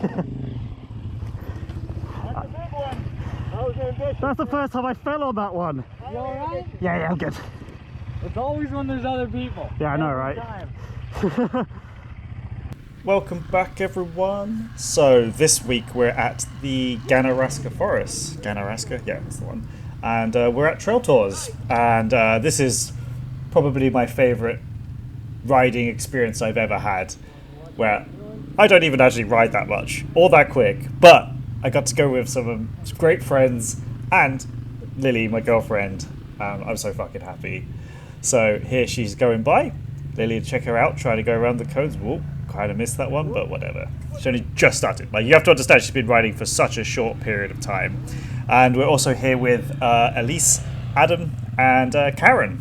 That's a big one. That was ambitious. That's the first time I fell on that one. You alright? Yeah, I'm good. It's always when there's other people. Yeah, I know, right? Welcome back, everyone. So this week we're at the Ganaraska forest. Ganaraska, yeah, that's the one. And we're at Trail Tours, and this is probably my favourite riding experience I've ever had, where I don't even actually ride that much or that quick, but I got to go with some great friends and Lily, my girlfriend. I'm so fucking happy. So here she's going by. Lily, check her out, trying to go around the cones. Whoa, kind of missed that one, but whatever. She only just started. Like, you have to understand, she's been riding for such a short period of time. And we're also here with Elise, Adam, and Karen.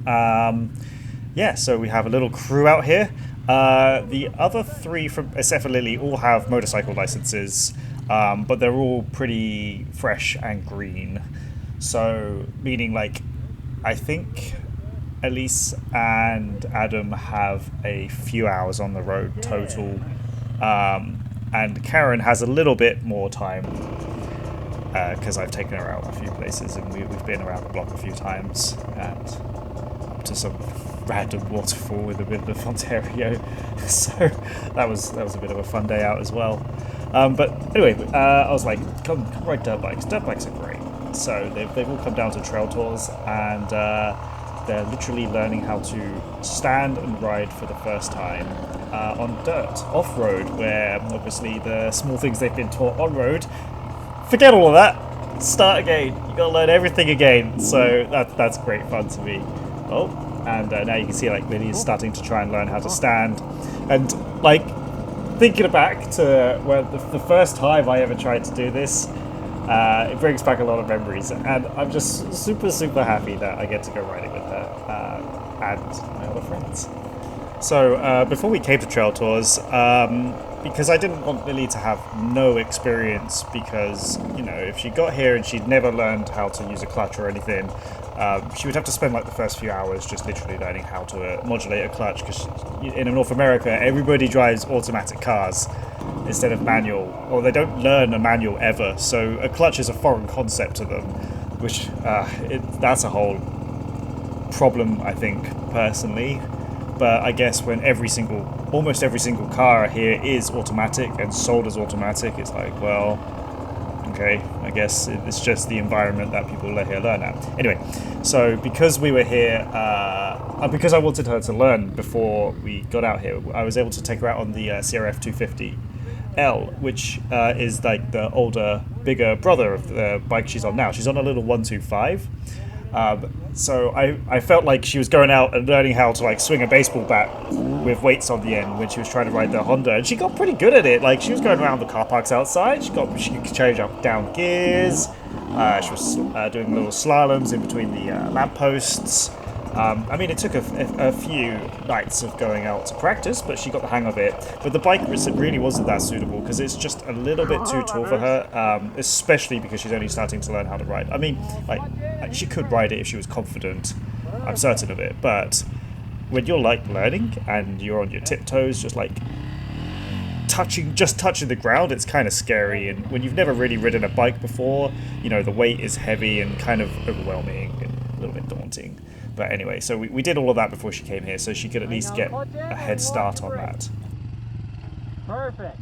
Yeah, so we have a little crew out here. The other three, except for Lily, all have motorcycle licenses, but they're all pretty fresh and green. So, meaning, like, I think Elise and Adam have a few hours on the road total, and Karen has a little bit more time because I've taken her out a few places and we've been around the block a few times and up to some random waterfall in the middle of Ontario. So that was a bit of a fun day out as well. But anyway, I was like, come ride dirt bikes. Dirt bikes are great. So they've all come down to Trail Tours, and they're literally learning how to stand and ride for the first time on dirt, off-road, where obviously the small things they've been taught on-road, forget all of that, start again. You gotta learn everything again. So that's great fun to me. Oh, and now you can see like Lily is starting to try and learn how to stand, and like thinking back to where the first time I ever tried to do this, it brings back a lot of memories, and I'm just super happy that I get to go riding with her and my other friends. So before we came to Trail Tours, because I didn't want Lily to have no experience, because, you know, if she got here and she'd never learned how to use a clutch or anything, she would have to spend like the first few hours just literally learning how to modulate a clutch, because in North America everybody drives automatic cars instead of manual, or they don't learn a manual ever, so a clutch is a foreign concept to them, which that's a whole problem, I think, personally. But I guess when almost every single car here is automatic and sold as automatic, it's like, well, okay, I guess it's just the environment that people here learn at. Anyway, so because we were here, because I wanted her to learn before we got out here, I was able to take her out on the CRF 250L, which is like the older, bigger brother of the bike she's on now. She's on a little 125. So I felt like she was going out and learning how to like swing a baseball bat with weights on the end when she was trying to ride the Honda, and she got pretty good at it. Like, she was going around the car parks outside, she could change up down gears, she was doing little slaloms in between the lampposts. I mean, it took a few nights of going out to practice, but she got the hang of it. But the bike really wasn't that suitable, because it's just a little bit too tall for her, especially because she's only starting to learn how to ride. I mean, like, she could ride it if she was confident, I'm certain of it, but when you're like learning and you're on your tiptoes, just like touching the ground, it's kind of scary. And when you've never really ridden a bike before, you know, the weight is heavy and kind of overwhelming and a little bit daunting. But anyway, so we did all of that before she came here, so she could at least get a head start on that. Perfect.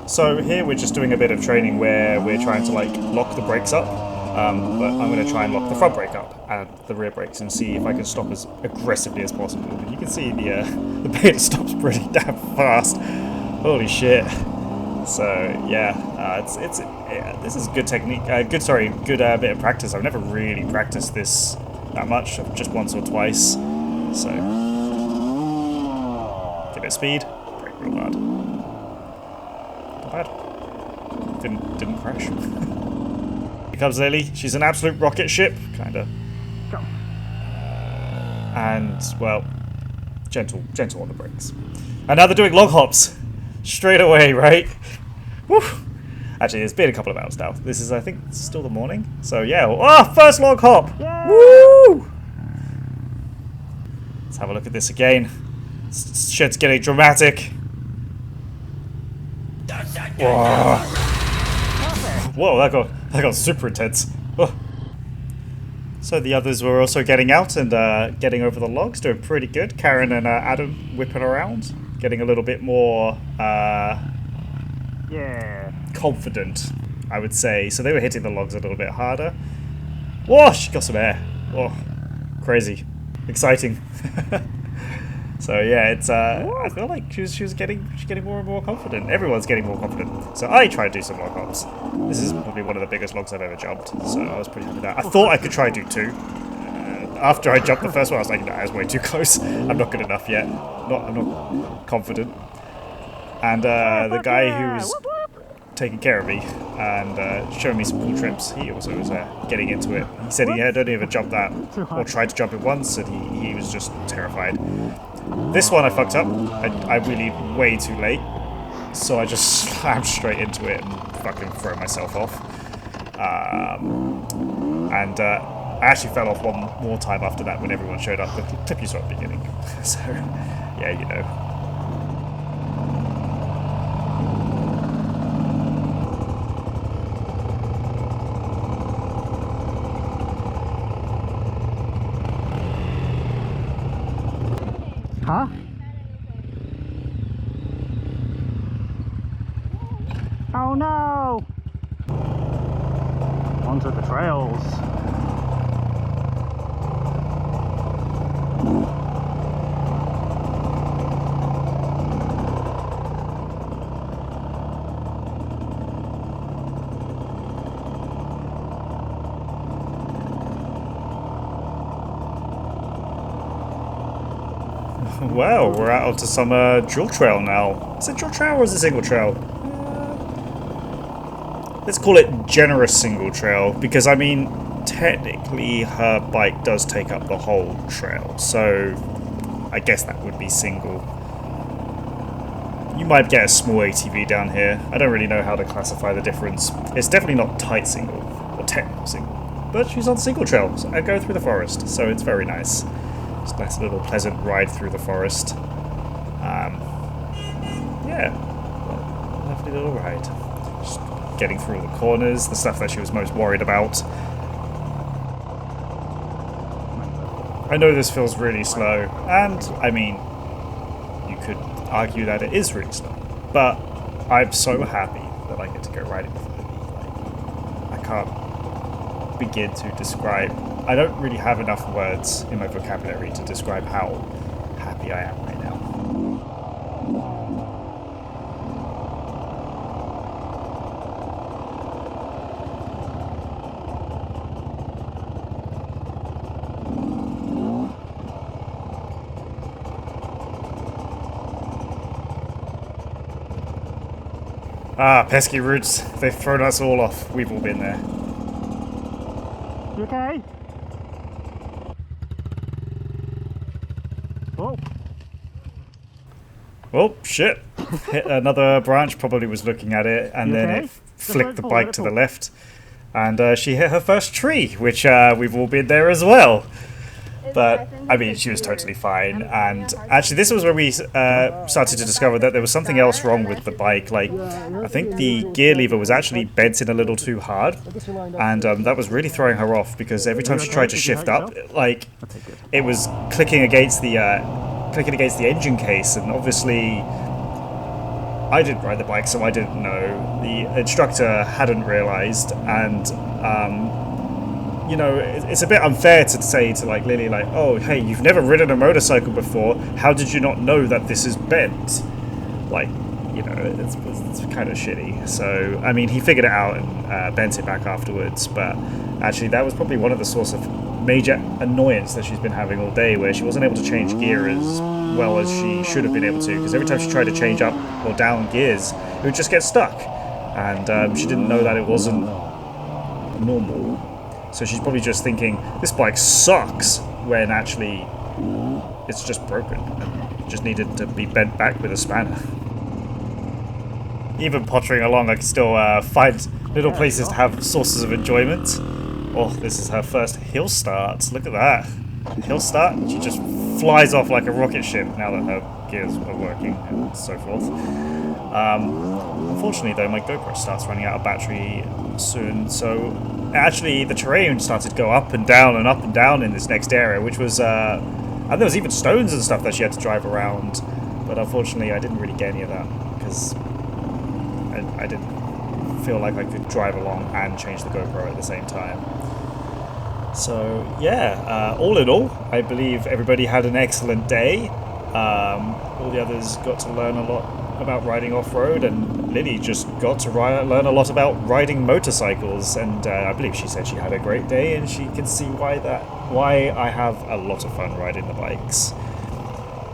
So here we're just doing a bit of training where we're trying to like lock the brakes up, but I'm going to try and lock the front brake up and the rear brakes and see if I can stop as aggressively as possible. And you can see the beta stops pretty damn fast. Holy shit. So yeah, this is good technique. Good bit of practice. I've never really practiced this that much, just once or twice. So give it speed, brake real hard. Not bad. Didn't crash. Here comes Lily. She's an absolute rocket ship, kinda. And well, gentle on the brakes. And now they're doing log hops straight away, right? Woo. Actually, it's been a couple of hours now. This is, I think, still the morning. So yeah, first log hop! Yay! Woo! Let's have a look at this again. Shit's getting dramatic. Whoa, whoa, that got super intense. Oh. So the others were also getting out and getting over the logs, doing pretty good. Karen and Adam whipping around, getting a little bit more confident, I would say. So they were hitting the logs a little bit harder. Whoa, she got some air. Whoa, crazy, exciting. So yeah, it's I feel like she's getting more and more confident. Everyone's getting more confident. So I tried to do some log hops. This is probably one of the biggest logs I've ever jumped, so I was pretty happy with that. I thought I could try do 2. After I jumped the first one, I was like, no, that's way too close. I'm not good enough yet. I'm not confident. And the guy who was taking care of me and showing me some cool trips, he also was getting into it. He said he had only ever jumped that, or tried to jump it once, and he was just terrified. This one I fucked up. I wheelied way too late, so I just slammed straight into it and fucking threw myself off. And I actually fell off one more time after that when everyone showed up. The clip you saw at the beginning. So, yeah, you know. Huh? Oh no! Onto the trails. Well, we're out onto some dual trail now. Is it dual trail or is it single trail? Let's call it generous single trail, because I mean, technically her bike does take up the whole trail, so I guess that would be single. You might get a small ATV down here. I don't really know how to classify the difference. It's definitely not tight single, or technical single, but she's on single trail, so I go through the forest, so it's very nice. Just a nice little pleasant ride through the forest. Yeah, well, lovely little ride. Just getting through all the corners, the stuff that she was most worried about. I know this feels really slow, and I mean, you could argue that it is really slow, but I'm so happy that I get to go riding with Newbie. Like, I can't begin to describe. I don't really have enough words in my vocabulary to describe how happy I am right now. Ah, pesky roots. They've thrown us all off. We've all been there. You okay? Oh. Oh, shit. Hit another branch, probably was looking at it, and then okay? it flicked the bike to the left. And she hit her first tree, which we've all been there as well. But, I mean, she was totally fine. And actually, this was where we started to discover that there was something else wrong with the bike. Like, I think the gear lever was actually bent in a little too hard. And that was really throwing her off, because every time she tried to shift up, like, it was clicking against the engine case. And obviously, I didn't ride the bike, so I didn't know. The instructor hadn't realized. And you know, it's a bit unfair to say to like Lily, like, oh, hey, you've never ridden a motorcycle before. How did you not know that this is bent? Like, you know, it's kind of shitty. So, I mean, he figured it out and bent it back afterwards. But actually, that was probably one of the source of major annoyance that she's been having all day, where she wasn't able to change gear as well as she should have been able to. Because every time she tried to change up or down gears, it would just get stuck. And she didn't know that it wasn't normal. So she's probably just thinking, this bike sucks, when actually it's just broken and just needed to be bent back with a spanner. Even pottering along, I can still find little places to have sources of enjoyment. Oh, this is her first hill start. Look at that. Hill start, she just flies off like a rocket ship now that her gears are working and so forth. Unfortunately though, my GoPro starts running out of battery soon, so actually the terrain started to go up and down in this next area, which was, and there was even stones and stuff that she had to drive around, but unfortunately I didn't really get any of that, because I didn't feel like I could drive along and change the GoPro at the same time. So yeah, all in all, I believe everybody had an excellent day. All the others got to learn a lot about riding off-road, and Lily just got to learn a lot about riding motorcycles, and I believe she said she had a great day, and she can see why I have a lot of fun riding the bikes.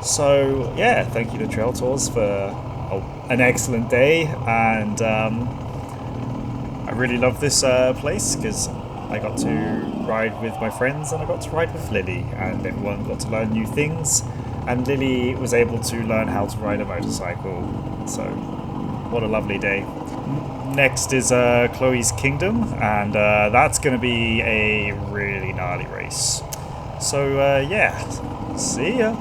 So yeah, thank you to Trail Tours for an excellent day, and I really love this place because I got to ride with my friends and I got to ride with Lily, and everyone got to learn new things, and Lily was able to learn how to ride a motorcycle. So what a lovely day. Next is Chloe's Kingdom, and that's going to be a really gnarly race. So yeah, see ya.